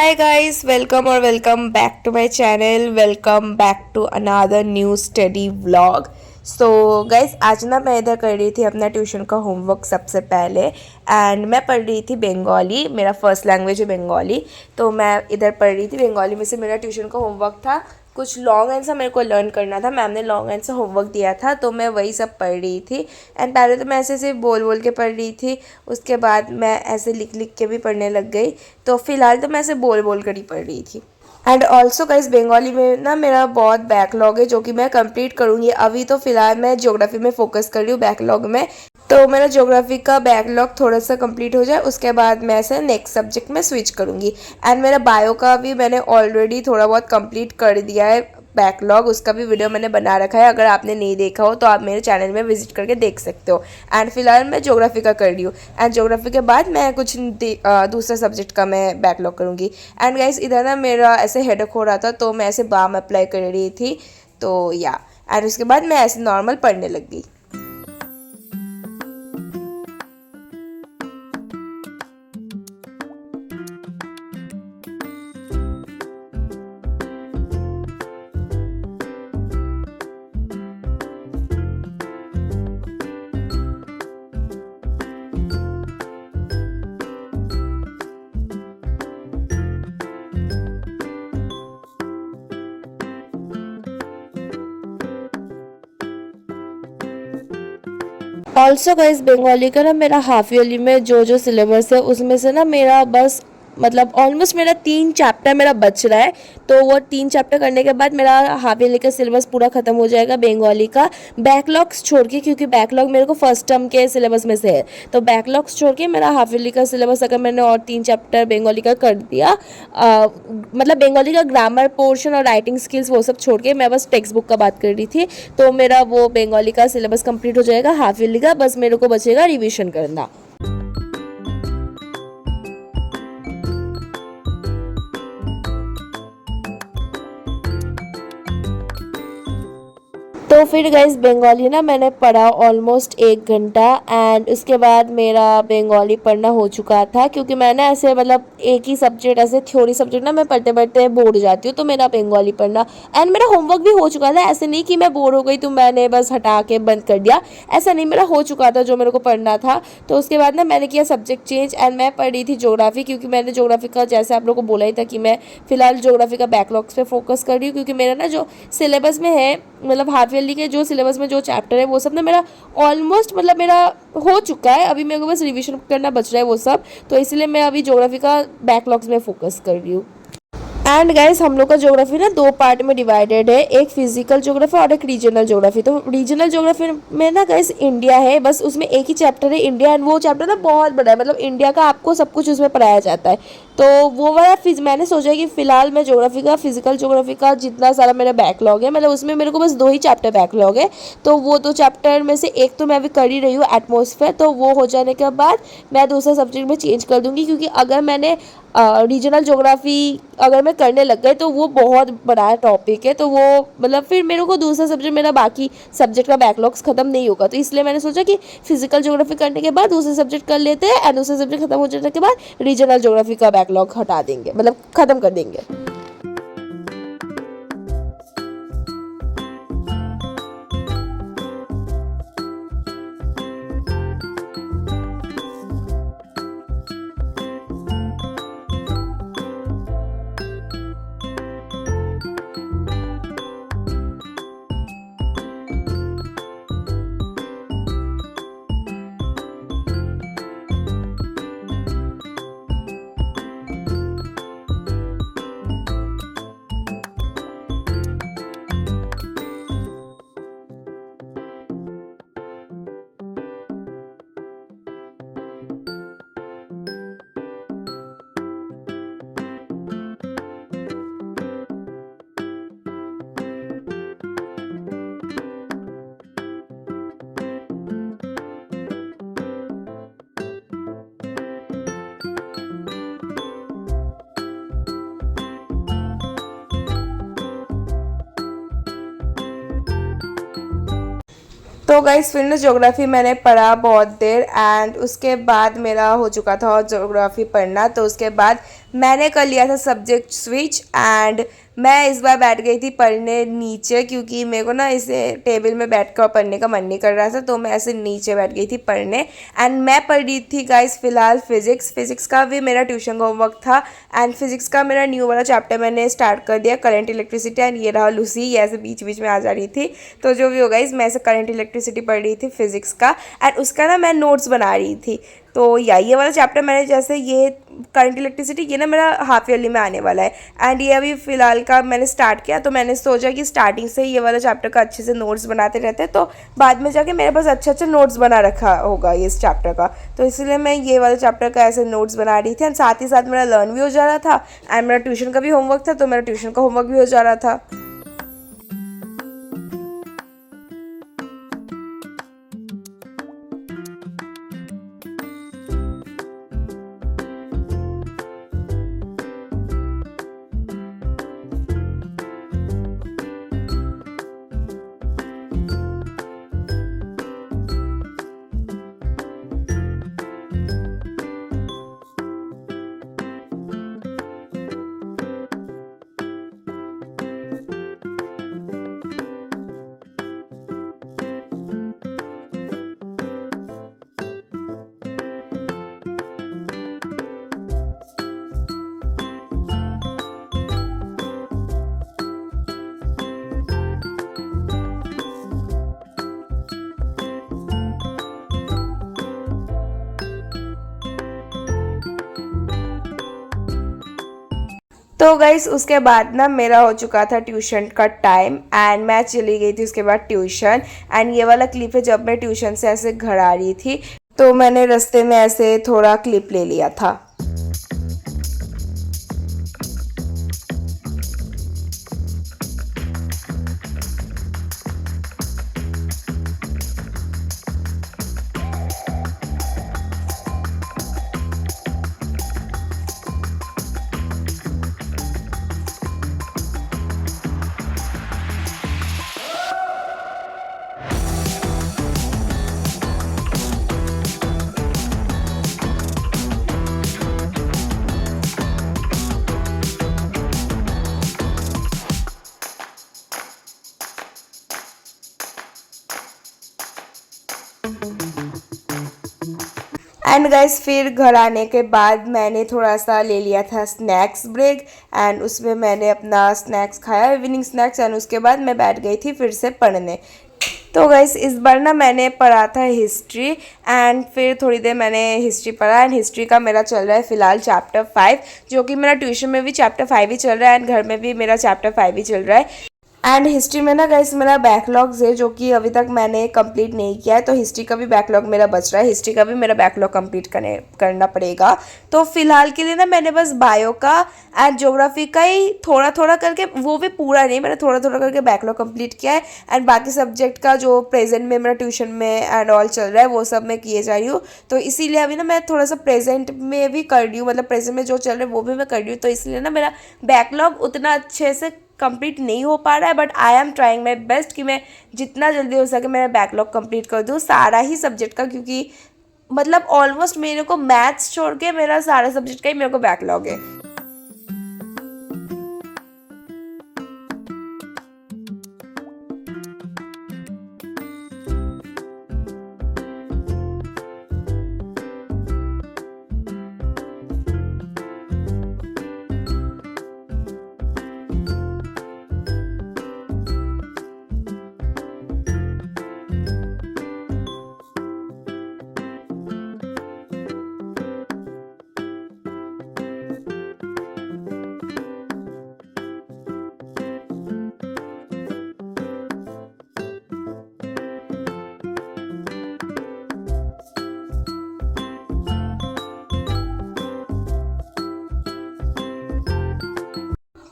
Hi guys, welcome back to my channel. Welcome back to another new study vlog. So guys, आज ना मैं इधर कर रही थी अपना ट्यूशन का होमवर्क सबसे पहले। एंड मैं पढ़ रही थी बंगाली, मेरा फर्स्ट लैंग्वेज है बंगाली। तो मैं इधर पढ़ रही थी बंगाली में से मेरा ट्यूशन का होमवर्क था। कुछ लॉन्ग आंसर मेरे को लर्न करना था, मैम ने लॉन्ग आंसर होमवर्क दिया था, तो मैं वही सब पढ़ रही थी। एंड पहले तो मैं ऐसे सिर्फ बोल बोल के पढ़ रही थी, उसके बाद मैं ऐसे लिख लिख के भी पढ़ने लग गई। तो फिलहाल तो मैं ऐसे बोल बोल कर ही पढ़ रही थी। एंड ऑल्सो गाइस, बंगाली में ना मेरा बहुत बैकलॉग है जो कि मैं कंप्लीट करूँगी। अभी तो फिलहाल मैं ज्योग्राफी में फोकस कर रही हूँ बैकलॉग में। तो मेरा ज्योग्राफी का बैकलॉग थोड़ा सा कंप्लीट हो जाए, उसके बाद मैं ऐसे नेक्स्ट सब्जेक्ट में स्विच करूँगी। एंड मेरा बायो का भी मैंने ऑलरेडी थोड़ा बहुत कंप्लीट कर दिया है बैकलॉग, उसका भी वीडियो मैंने बना रखा है। अगर आपने नहीं देखा हो तो आप मेरे चैनल में विजिट करके देख सकते हो। एंड फिलहाल मैं ज्योग्राफी का कर रही हूँ, एंड ज्योग्राफी के बाद मैं कुछ दूसरा सब्जेक्ट का मैं बैकलॉग करूँगी। एंड गाइस, इधर ना मेरा ऐसे हेडेक हो रहा था, तो मैं ऐसे बाम अप्लाई कर रही थी। तो या एंड उसके बाद मैं ऐसे नॉर्मल पढ़ने लग गई। ऑल्सो गाइस, बंगाली का ना मेरा हाफ ईयरली में जो जो सिलेबस है उसमें से ना मेरा बस मतलब ऑलमोस्ट मेरा 3 चैप्टर मेरा बच रहा है। तो वो 3 चैप्टर करने के बाद मेरा हाफ ईयरली का सिलेबस पूरा खत्म हो जाएगा बंगाली का, बैकलॉग्स छोड़ के, क्योंकि बैकलॉग मेरे को फर्स्ट टर्म के सिलेबस में से है। तो बैकलॉग्स छोड़ के मेरा हाफ ईयरली का सिलेबस अगर मैंने और 3 चैप्टर बंगाली का कर दिया, मतलब बंगाली का ग्रामर पोर्शन और राइटिंग स्किल्स वो सब छोड़ के मैं बस टेक्स्ट बुक का बात कर रही थी, तो मेरा वो बंगाली का सिलेबस कंप्लीट हो जाएगा हाफ ईयरली का। बस मेरे को बचेगा रिविजन करना। तो फिर गाइस, बंगाली ना मैंने पढ़ा ऑलमोस्ट 1 घंटा। एंड उसके बाद मेरा बंगाली पढ़ना हो चुका था, क्योंकि मैं ना ऐसे मतलब एक ही सब्जेक्ट, ऐसे थ्योरी सब्जेक्ट ना मैं पढ़ते पढ़ते बोर हो जाती हूँ, तो मेरा बंगाली पढ़ना एंड मेरा होमवर्क भी हो चुका था। ऐसे नहीं कि मैं बोर हो गई तो मैंने बस हटा के बंद कर दिया, ऐसा नहीं, मेरा हो चुका था जो मेरे को पढ़ना था। तो उसके बाद ना मैंने किया सब्जेक्ट चेंज, एंड मैं पढ़ रही थी ज्योग्राफी, क्योंकि मैंने ज्योग्राफी का जैसे आप लोग को बोला ही था कि मैं फिलहाल ज्योग्राफी का बैकलॉग्स पे फोकस कर रही हूँ, क्योंकि मेरा ना जो सिलेबस में है, मतलब हाफ ईयरली के जो सिलेबस में जो चैप्टर है वो सब ना मेरा ऑलमोस्ट मतलब मेरा हो चुका है। अभी मेरे को बस रिवीजन करना बच रहा है वो सब, तो इसलिए मैं अभी ज्योग्राफी का बैकलॉग्स में फोकस कर रही हूँ। एंड गाइस, हम लोग का ज्योग्राफी ना 2 पार्ट में डिवाइडेड है, एक फिजिकल ज्योग्राफी और एक रीजनल ज्योग्राफी। तो रीजनल ज्योग्राफी में ना गाइस इंडिया है, बस उसमें एक ही चैप्टर है इंडिया, एंड वो चैप्टर ना बहुत बड़ा है, मतलब इंडिया का आपको सब कुछ उसमें पढ़ाया जाता है। तो वो वाला मैंने सोचा कि फिलहाल मैं ज्योग्राफी का, फिजिकल ज्योग्राफी का जितना सारा मेरा बैकलॉग है, मतलब उसमें मेरे को बस 2 ही चैप्टर बैकलॉग है। तो वो 2 चैप्टर में से एक तो मैं अभी कर ही रही हूँ, एटमॉस्फेयर। तो वो हो जाने के बाद मैं दूसरा सब्जेक्ट में चेंज कर दूंगी, क्योंकि अगर मैंने रीजनल ज्योग्राफी अगर मैं करने लग गए तो वो बहुत बड़ा टॉपिक है, तो वो मतलब फिर मेरे को दूसरा सब्जेक्ट, मेरा बाकी सब्जेक्ट का बैकलॉग्स खत्म नहीं होगा। तो इसलिए मैंने सोचा कि फिजिकल ज्योग्राफी करने के बाद दूसरे सब्जेक्ट कर लेते हैं, एंड दूसरा सब्जेक्ट खत्म हो जाने के बाद रीजनल ज्योग्राफी का बैकलॉग हटा देंगे, मतलब खत्म कर देंगे। तो गाइस, फिर ना ज्योग्राफी मैंने पढ़ा बहुत देर, एंड उसके बाद मेरा हो चुका था ज्योग्राफी पढ़ना। तो उसके बाद मैंने कर लिया था सब्जेक्ट स्विच एंड मैं इस बार बैठ गई थी पढ़ने नीचे, क्योंकि मेरे को ना इसे टेबल में बैठ कर पढ़ने का मन नहीं कर रहा था, तो मैं ऐसे नीचे बैठ गई थी पढ़ने। एंड मैं पढ़ रही थी गाइस फिलहाल फिजिक्स का भी मेरा ट्यूशन का होमवर्क था। एंड फिजिक्स का मेरा न्यू वाला चैप्टर मैंने स्टार्ट कर दिया, करंट इलेक्ट्रिसिटी। एंड ये रहा लूसी, ये ऐसे बीच बीच में आ जा रही थी। तो जो भी होगा, इस मैं ऐसे करंट इलेक्ट्रिसिटी पढ़ रही थी फिजिक्स का, एंड उसका ना मैं नोट्स बना रही थी। तो या ये वाला चैप्टर मैंने जैसे ये करंट इलेक्ट्रिसिटी ये ना मेरा हाफ ईयरली में आने वाला है। एंड ये अभी फ़िलहाल का मैंने स्टार्ट किया, तो मैंने सोचा कि स्टार्टिंग से ये वाला चैप्टर का अच्छे से नोट्स बनाते रहते, तो बाद में जाके मेरे पास अच्छे अच्छे नोट्स बना रखा होगा इस चैप्टर का। तो इसलिए मैं ये वाला चैप्टर का ऐसे नोट्स बना रही थी, एंड साथ ही साथ मेरा लर्न भी हो जा रहा था, एंड मेरा ट्यूशन का भी होमवर्क था, तो मेरा ट्यूशन का होमवर्क भी हो जा रहा था। तो गाइस उसके बाद ना मेरा हो चुका था ट्यूशन का टाइम, एंड मैं चली गई थी उसके बाद ट्यूशन। एंड ये वाला क्लिप है जब मैं ट्यूशन से ऐसे घर आ रही थी, तो मैंने रास्ते में ऐसे थोड़ा क्लिप ले लिया था। एंड गाइस फिर घर आने के बाद मैंने थोड़ा सा ले लिया था स्नैक्स ब्रेक, एंड उसमें मैंने अपना स्नैक्स खाया, इवनिंग स्नैक्स। एंड उसके बाद मैं बैठ गई थी फिर से पढ़ने। तो गाइस इस बार ना मैंने पढ़ा था हिस्ट्री, एंड फिर थोड़ी देर मैंने हिस्ट्री पढ़ा। एंड हिस्ट्री का मेरा चल रहा है फ़िलहाल चैप्टर 5, जो कि मेरा ट्यूशन में भी चैप्टर 5 ही चल रहा है, एंड घर में भी मेरा चैप्टर 5 ही चल रहा है। एंड हिस्ट्री में ना गाइस मेरा बैकलॉग्स है जो कि अभी तक मैंने कंप्लीट नहीं किया है, तो हिस्ट्री का भी बैकलॉग मेरा बच रहा है, हिस्ट्री का भी मेरा बैकलॉग कंप्लीट करना पड़ेगा। तो फिलहाल के लिए ना मैंने बस बायो का एंड ज्योग्राफी का ही थोड़ा थोड़ा करके, वो भी पूरा नहीं, मैंने थोड़ा थोड़ा करके बैकलॉग कंप्लीट किया है। एंड बाकी सब्जेक्ट का जो प्रेजेंट में मेरा ट्यूशन में एंड ऑल चल रहा है वो सब मैं किए जा रही हूँ। तो इसीलिए अभी ना मैं थोड़ा सा प्रेजेंट में भी कर रही हूँ, मतलब प्रेजेंट में जो चल रहा है वो भी मैं कर रही हूँ। तो इसलिए ना मेरा बैकलॉग उतना अच्छे से कंप्लीट नहीं हो पा रहा है, but I am trying my best कि मैं जितना जल्दी हो सके मेरा बैकलॉग कंप्लीट कर दूँ सारा ही सब्जेक्ट का, क्योंकि मतलब ऑलमोस्ट मेरे को मैथ्स छोड़ के मेरा सारा सब्जेक्ट का ही मेरे को बैकलॉग है।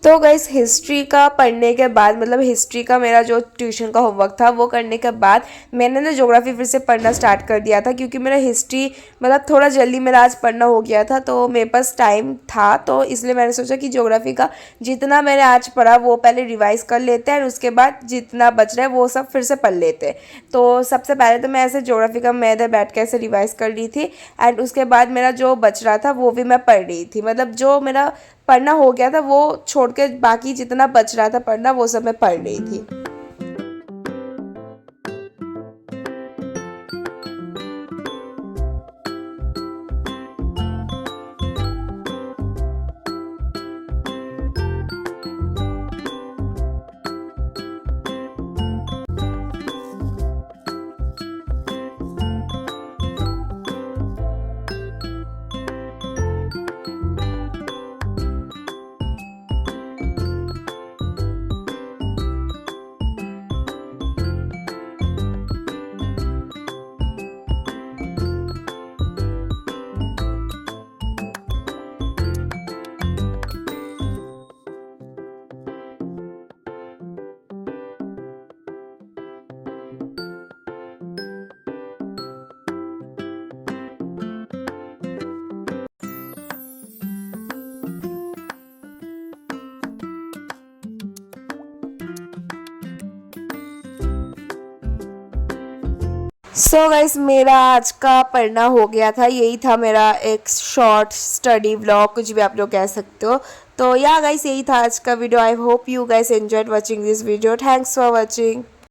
तो गाइस हिस्ट्री का पढ़ने के बाद मतलब हिस्ट्री का मेरा जो ट्यूशन का होमवर्क था वो करने के बाद मैंने ना ज्योग्राफी फिर से पढ़ना स्टार्ट कर दिया था, क्योंकि मेरा हिस्ट्री मतलब थोड़ा जल्दी मेरा आज पढ़ना हो गया था, तो मेरे पास टाइम था, तो इसलिए मैंने सोचा कि ज्योग्राफी का जितना मैंने आज पढ़ा वो पहले रिवाइज कर लेते हैं और उसके बाद जितना बच रहा है वो सब फिर से पढ़ लेते हैं। तो सबसे पहले तो मैं ऐसे ज्योग्राफी का मैं इधर बैठ के ऐसे रिवाइज कर रही थी, एंड उसके बाद मेरा जो बच रहा था वो भी मैं पढ़ रही थी। मतलब जो मेरा पढ़ना हो गया था वो छोड़ के बाकी जितना बच रहा था पढ़ना वो सब मैं पढ़ रही थी। सो गाइस मेरा आज का पढ़ना हो गया था, यही था मेरा एक शॉर्ट स्टडी व्लॉग, कुछ भी आप लोग कह सकते हो। तो या गाइस यही था आज का video. I hope you guys enjoyed watching this video. Thanks for watching.